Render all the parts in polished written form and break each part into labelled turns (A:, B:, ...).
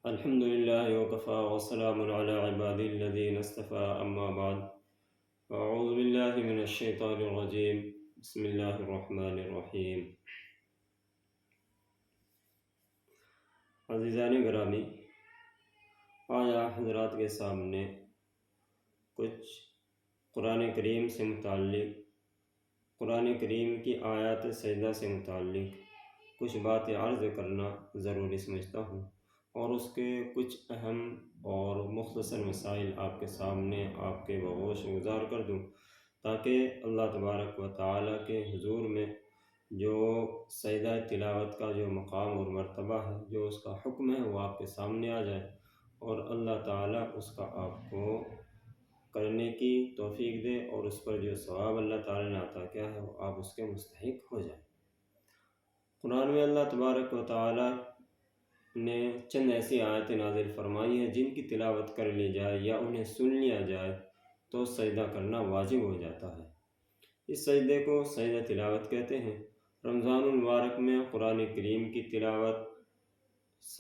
A: الحمد لله وكفى وسلام على عباده الذين اصطفى أما بعد أعوذ بالله من الشيطان الرجيم بسم الله الرحمن الرحیم۔ عزیزان گرامی، آج آپ حضرات کے سامنے کچھ قرآن کریم سے متعلق، قرآن کریم کی آیات سجدہ سے متعلق کچھ باتیں عرض کرنا ضروری سمجھتا ہوں، اور اس کے کچھ اہم اور مختصر مسائل آپ کے سامنے آپ کے بگوش گزار کر دوں، تاکہ اللہ تبارک و تعالیٰ کے حضور میں جو سجدہ تلاوت کا جو مقام اور مرتبہ ہے، جو اس کا حکم ہے، وہ آپ کے سامنے آ جائے، اور اللہ تعالیٰ اس کا آپ کو کرنے کی توفیق دے، اور اس پر جو ثواب اللہ تعالیٰ نے عطا کیا ہے وہ آپ اس کے مستحق ہو جائیں۔ قرآن میں اللہ تبارک و تعالیٰ نے چند ایسی آیتیں نازل فرمائی ہیں جن کی تلاوت کر لی جائے یا انہیں سن لیا جائے تو سجدہ کرنا واجب ہو جاتا ہے۔ اس سجدے کو سجدہ تلاوت کہتے ہیں۔ رمضان المبارک میں قرآن کریم کی تلاوت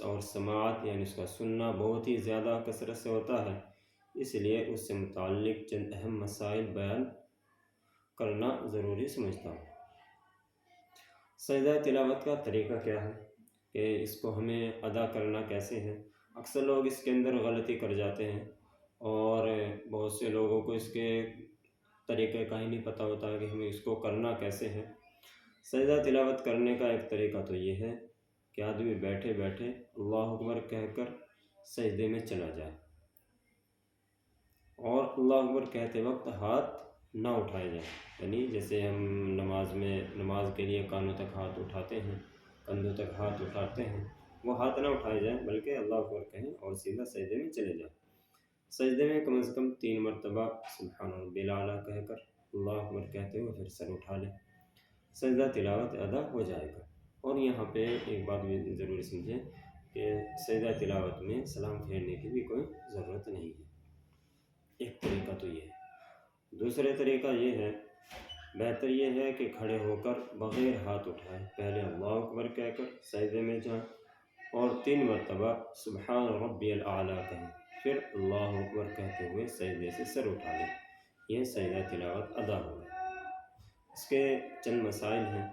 A: اور سماعت یعنی اس کا سننا بہت ہی زیادہ کثرت سے ہوتا ہے، اس لیے اس سے متعلق چند اہم مسائل بیان کرنا ضروری سمجھتا ہوں۔ سجدہ تلاوت کا طریقہ کیا ہے کہ اس کو ہمیں ادا کرنا کیسے ہے؟ اکثر لوگ اس کے اندر غلطی کر جاتے ہیں، اور بہت سے لوگوں کو اس کے طریقے کا ہی نہیں پتہ ہوتا کہ ہمیں اس کو کرنا کیسے ہے۔ سجدہ تلاوت کرنے کا ایک طریقہ تو یہ ہے کہ آدمی بیٹھے بیٹھے اللہ اکبر کہہ کر سجدے میں چلا جائے، اور اللہ اکبر کہتے وقت ہاتھ نہ اٹھائے جائیں، یعنی جیسے ہم نماز کے لیے کانوں تک ہاتھ اٹھاتے ہیں، کندھوں تک ہاتھ اٹھاتے ہیں، وہ ہاتھ نہ اٹھائے جائیں، بلکہ اللہ اکبر کہیں اور سیدھا سجدے میں چلے جائیں۔ سجدے میں کم از کم 3 مرتبہ سبحان ربی الاعلیٰ کہہ کر اللہ اکبر کہتے ہوئے پھر سر اٹھا لیں، سجدہ تلاوت ادا ہو جائے گا۔ اور یہاں پہ ایک بات بھی ضروری سمجھیں کہ سجدہ تلاوت میں سلام پھیرنے کی بھی کوئی ضرورت نہیں ہے۔ ایک طریقہ تو یہ ہے۔ دوسرے طریقہ یہ ہے، بہتر یہ ہے کہ کھڑے ہو کر بغیر ہاتھ اٹھائے پہلے اللہ اکبر کہہ کر سجدے میں جائیں، اور 3 مرتبہ سبحان ربی الاعلیٰ کہیں، پھر اللہ اکبر کہتے ہوئے سجدے سے سر اٹھا لیں۔ یہ سجدہ تلاوت ادا ہوگا۔ اس کے چند مسائل ہیں،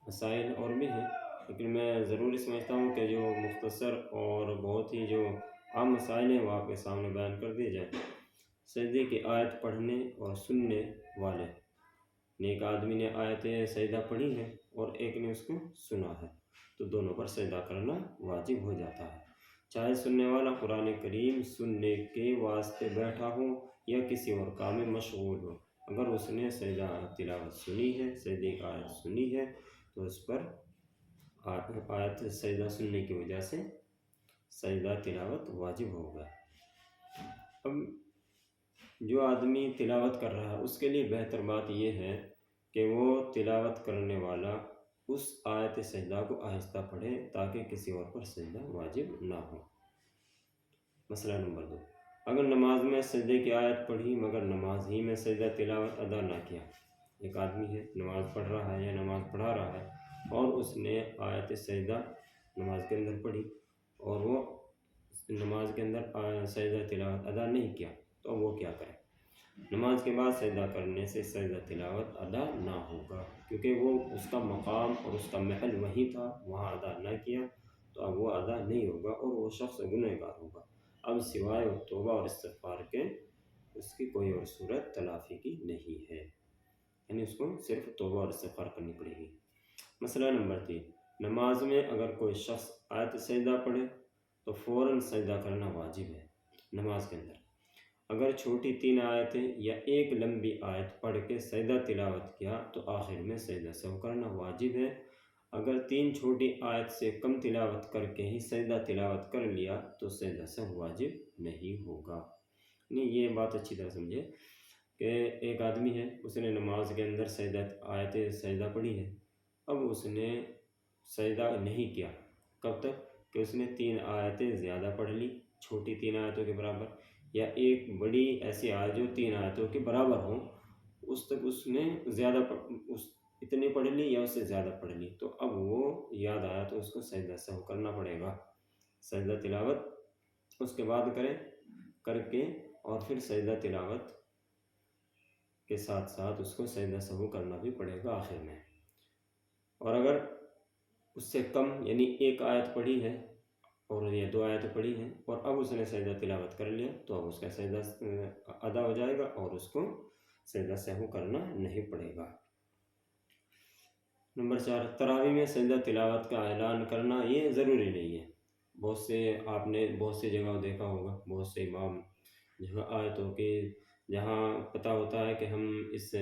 A: مسائل اور بھی ہیں، لیکن میں ضروری سمجھتا ہوں کہ جو مختصر اور بہت ہی جو عام مسائل ہیں وہ آپ کے سامنے بیان کر دی جائیں۔ سجدے کی آیت پڑھنے اور سننے والے، ایک آدمی نے آیت سجدہ پڑھی ہے اور ایک نے اس کو سنا ہے، تو دونوں پر سجدہ کرنا واجب ہو جاتا ہے، چاہے سننے والا قرآن کریم سننے کے واسطے بیٹھا ہو یا کسی اور کام میں مشغول ہو۔ اگر اس نے سجدہ تلاوت سنی ہے، سجدے کی آیت سنی ہے، تو اس پر آیت سجدہ سننے کی وجہ سے سجدہ تلاوت واجب ہوگا۔ اب جو آدمی تلاوت کر رہا ہے اس کے لیے بہتر بات یہ ہے کہ وہ تلاوت کرنے والا اس آیت سجدہ کو آہستہ پڑھے تاکہ کسی اور پر سجدہ واجب نہ ہو۔ مسئلہ نمبر 2، اگر نماز میں سجدے کی آیت پڑھی مگر نماز ہی میں سجدہ تلاوت ادا نہ کیا، ایک آدمی ہے نماز پڑھ رہا ہے یا نماز پڑھا رہا ہے اور اس نے آیت سجدہ نماز کے اندر پڑھی اور وہ نماز کے اندر سجدہ تلاوت ادا نہیں کیا، تو وہ کیا کرے؟ نماز کے بعد سجدہ کرنے سے سجدہ تلاوت ادا نہ ہوگا، کیونکہ وہ اس کا مقام اور اس کا محل وہیں تھا، وہاں ادا نہ کیا تو اب وہ ادا نہیں ہوگا اور وہ شخص گنہگار ہوگا۔ اب سوائے توبہ اور استغفار کے اس کی کوئی اور صورت تلافی کی نہیں ہے، یعنی اس کو صرف توبہ اور استغفار کرنی پڑے گی۔ مسئلہ نمبر 3، نماز میں اگر کوئی شخص آیت سجدہ پڑھے تو فوراً سجدہ کرنا واجب ہے۔ نماز کے اندر اگر چھوٹی 3 آیتیں یا ایک لمبی آیت پڑھ کے سجدہ تلاوت کیا تو آخر میں سجدہ سہو کرنا واجب ہے۔ اگر 3 چھوٹی آیت سے کم تلاوت کر کے ہی سجدہ تلاوت کر لیا تو سجدہ سہو واجب نہیں ہوگا۔ یہ بات اچھی طرح سمجھے کہ ایک آدمی ہے، اس نے نماز کے اندر آیت سجدہ پڑھی ہے، اب اس نے سجدہ نہیں کیا، کب تک کہ اس نے 3 آیتیں زیادہ پڑھ لی، چھوٹی 3 آیتوں کے برابر، یا ایک بڑی ایسی آیت جو 3 آیتوں کے برابر ہوں، اس تک اس نے اتنی پڑھ لی یا اس سے زیادہ پڑھ لی، تو اب وہ یاد آیا تو اس کو سجدہ سہو کرنا پڑے گا۔ سجدہ تلاوت اس کے بعد کریں، کر کے اور پھر سجدہ تلاوت کے ساتھ ساتھ اس کو سجدہ سہو کرنا بھی پڑے گا آخر میں۔ اور اگر اس سے کم یعنی ایک آیت پڑھی ہے اور یا 2 آیتیں پڑھی ہیں اور اب اس نے سجدہ تلاوت کر لیا تو اب اس کا سجدہ ادا ہو جائے گا اور اس کو سجدہ سہو کرنا نہیں پڑے گا۔ نمبر 4، تراویح میں سجدہ تلاوت کا اعلان کرنا یہ ضروری نہیں ہے۔ آپ نے بہت سی جگہ دیکھا ہوگا، بہت سے امام جہاں آیتوں کے جہاں پتہ ہوتا ہے کہ ہم اس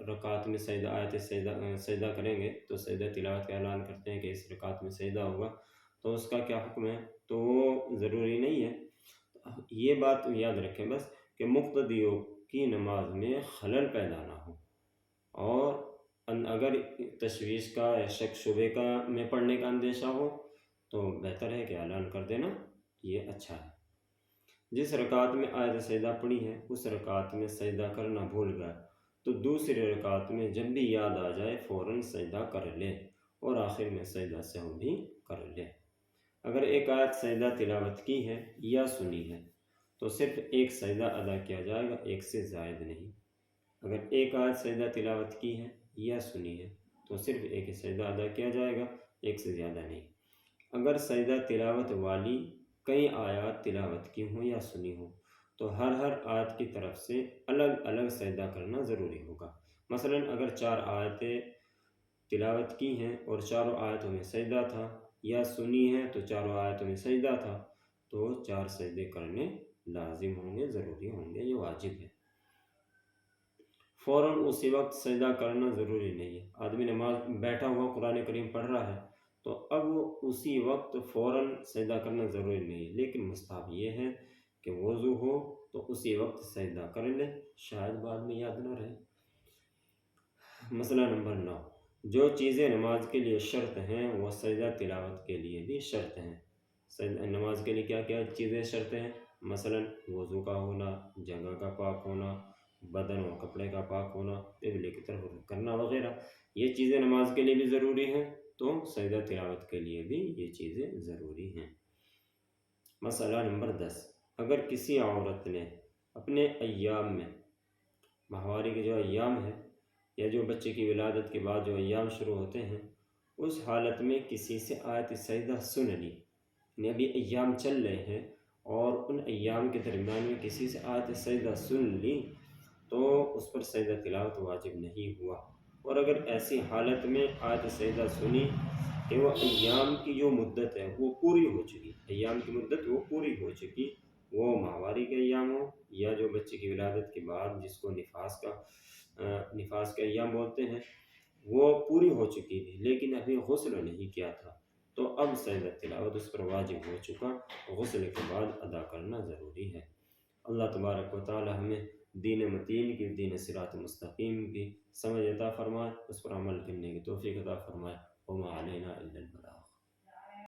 A: رکعت میں سجدہ کریں گے تو سجدہ تلاوت کا اعلان کرتے ہیں کہ اس رکعت میں سجدہ ہوگا، تو اس کا کیا حکم ہے؟ تو وہ ضروری نہیں ہے۔ یہ بات یاد رکھیں بس کہ مقتدیوں کی نماز میں خلل پیدا نہ ہو، اور اگر تشویش کا یا شک شبے کا میں پڑھنے کا اندیشہ ہو تو بہتر ہے کہ اعلان کر دینا، یہ اچھا ہے۔ جس رکعت میں آیت سجدہ پڑھی ہے اس رکعت میں سجدہ کرنا بھول گیا تو دوسری رکعت میں جب بھی یاد آ جائے فوراً سجدہ کر لے اور آخر میں سجدہ سہو بھی کر لے۔ اگر ایک آیت سجدہ تلاوت کی ہے یا سنی ہے تو صرف ایک سجدہ ادا کیا جائے گا، ایک سے زائد نہیں۔ اگر ایک آیت سجدہ تلاوت کی ہے یا سنی ہے تو صرف ایک سجدہ ادا کیا جائے گا، ایک سے زیادہ نہیں۔ اگر سجدہ تلاوت والی کئی آیات تلاوت کی ہوں یا سنی ہوں تو ہر آیت کی طرف سے الگ الگ سجدہ کرنا ضروری ہوگا۔ مثلا اگر 4 آیتیں تلاوت کی ہیں اور چاروں آیتوں میں سجدہ تھا، یا سنی ہے تو چاروں آیتوں میں سجدہ تھا، تو 4 سجدے کرنے لازم ہوں گے، ضروری ہوں گے، یہ واجب ہے۔ فوراً اسی وقت سجدہ کرنا ضروری نہیں ہے۔ آدمی نماز بیٹھا ہوا قرآن کریم پڑھ رہا ہے تو اب وہ اسی وقت فوراً سجدہ کرنا ضروری نہیں ہے، لیکن مستحب یہ ہے کہ وضو ہو تو اسی وقت سجدہ کر لے، شاید بعد میں یاد نہ رہے۔ مسئلہ نمبر 9، جو چیزیں نماز کے لیے شرط ہیں وہ سجدہ تلاوت کے لیے بھی شرط ہیں۔ نماز کے لیے کیا کیا چیزیں شرط ہیں؟ مثلا وضو کا ہونا، جگہ کا پاک ہونا، بدن و کپڑے کا پاک ہونا، قبلے کی طرف رخ کرنا وغیرہ، یہ چیزیں نماز کے لیے بھی ضروری ہیں تو سجدہ تلاوت کے لیے بھی یہ چیزیں ضروری ہیں۔ مسئلہ نمبر 10، اگر کسی عورت نے اپنے ایام میں، ماہواری کے جو ایام ہیں یا جو بچے کی ولادت کے بعد جو ایام شروع ہوتے ہیں، اس حالت میں کسی سے آیت سجدہ سن لی، یعنی ابھی ایام چل رہے ہیں اور ان ایام کے درمیان میں کسی سے آیت سجدہ سن لی تو اس پر سجدہ تلاوت واجب نہیں ہوا۔ اور اگر ایسی حالت میں آیت سجدہ سنی کہ وہ ایام کی جو مدت ہے وہ پوری ہو چکی، ایام کی مدت وہ پوری ہو چکی، وہ ماہواری کے ایام ہو یا جو بچے کی ولادت کے بعد جس کو نفاس کے ایام بولتے ہیں، وہ پوری ہو چکی تھی لیکن ابھی غسل نہیں کیا تھا، تو اب سجدہ تلاوت اس پر واجب ہو چکا، غسل کے بعد ادا کرنا ضروری ہے۔ اللہ تبارک و تعالی ہمیں دین متین کی، دین صراط مستقیم کی سمجھ عطا فرمائے، اس پر عمل کرنے کی توفیق عطا فرمائے۔ وما علینا الا البلاغ۔